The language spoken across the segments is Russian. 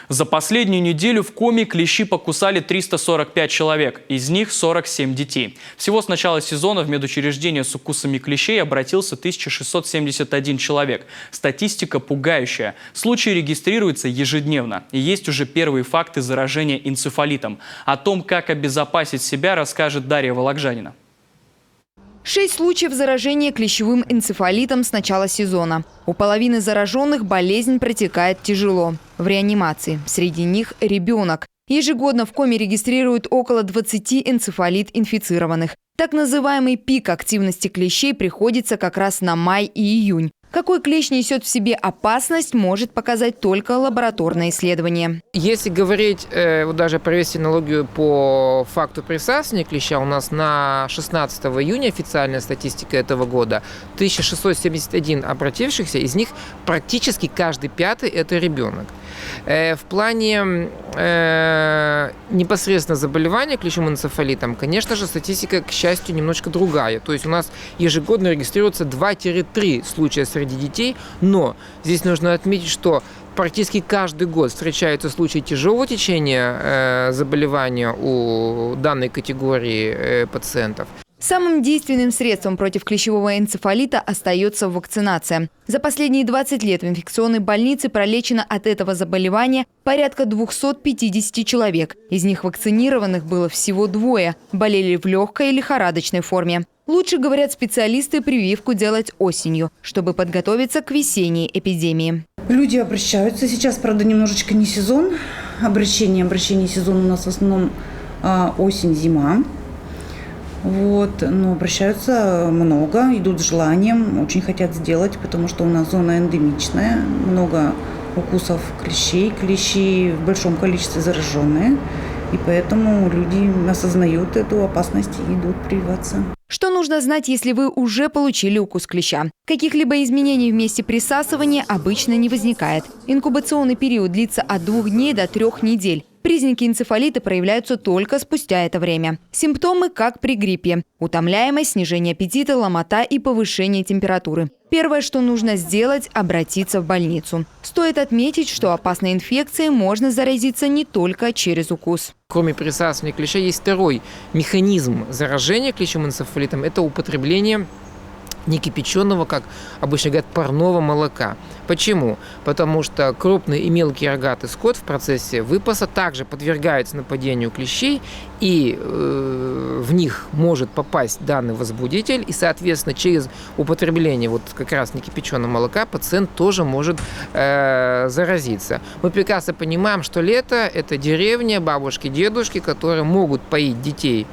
За последнюю неделю в Коми клещи покусали 345 человек, из них 47 детей. Всего с начала сезона в медучреждение с укусами клещей обратился 1671 человек. Статистика пугающая. Случаи регистрируются ежедневно. И есть уже первые факты заражения энцефалитом. О том, как обезопасить себя, расскажет Дарья Вологжанина. 6 случаев заражения клещевым энцефалитом с начала сезона. У половины зараженных болезнь протекает тяжело. В реанимации. Среди них ребенок. Ежегодно в Коми регистрируют около 20 энцефалит-инфицированных. Так называемый пик активности клещей приходится как раз на май и июнь. Какой клещ несет в себе опасность, может показать только лабораторное исследование. Если говорить, вот даже провести аналогию по факту присасывания клеща, у нас на 16 июня официальная статистика этого года 1671 обратившихся, из них практически каждый пятый – это ребенок. В плане непосредственно заболевания клещевым энцефалитом, конечно же, статистика, к счастью, немножко другая. То есть у нас ежегодно регистрируется 2-3 случая среди детей, но здесь нужно отметить, что практически каждый год встречаются случаи тяжелого течения заболевания у данной категории пациентов. Самым действенным средством против клещевого энцефалита остается вакцинация. За последние 20 лет в инфекционной больнице пролечено от этого заболевания порядка 250 человек. Из них вакцинированных было всего 2, болели в легкой и лихорадочной форме. Лучше, говорят специалисты, прививку делать осенью, чтобы подготовиться к весенней эпидемии. Люди обращаются. Сейчас, правда, немножечко не сезон обращения. Обращение сезон у нас в основном осень-зима. Но обращаются много, идут с желанием, очень хотят сделать, потому что у нас зона эндемичная, много укусов клещей, клещи в большом количестве зараженные, и поэтому люди осознают эту опасность и идут прививаться. Что нужно знать, если вы уже получили укус клеща? Каких-либо изменений в месте присасывания обычно не возникает. Инкубационный период длится от 2 дней до 3 недель. Признаки энцефалита проявляются только спустя это время. Симптомы как при гриппе. Утомляемость, снижение аппетита, ломота и повышение температуры. Первое, что нужно сделать – обратиться в больницу. Стоит отметить, что опасной инфекцией можно заразиться не только через укус. Кроме присасывания клеща есть второй механизм заражения клещевым энцефалитом – это употребление некипяченого, как обычно говорят, парного молока. Почему? Потому что крупный и мелкий рогатый скот в процессе выпаса также подвергается нападению клещей, и в них может попасть данный возбудитель, и, соответственно, через употребление вот как раз некипяченого молока пациент тоже может заразиться. Мы прекрасно понимаем, что лето – это деревня, бабушки, дедушки, которые могут поить детей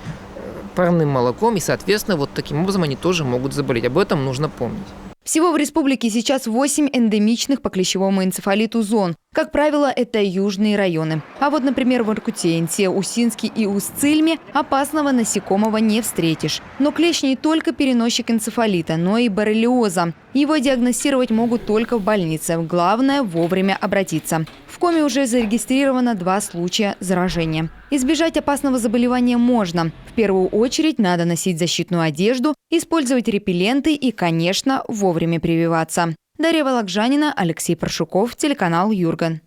парным молоком, и, соответственно, вот таким образом они тоже могут заболеть. Об этом нужно помнить. Всего в республике сейчас 8 эндемичных по клещевому энцефалиту зон. Как правило, это южные районы. А вот, например, в Воркуте, Усинске и Усть-Цильме опасного насекомого не встретишь. Но клещ не только переносчик энцефалита, но и боррелиоза. Его диагностировать могут только в больнице. Главное – вовремя обратиться. В Коми уже зарегистрировано 2 случая заражения. Избежать опасного заболевания можно. В первую очередь надо носить защитную одежду, использовать репелленты и, конечно, вовремя прививаться. Дарья Вологжанина, Алексей Паршуков, телеканал Юрган.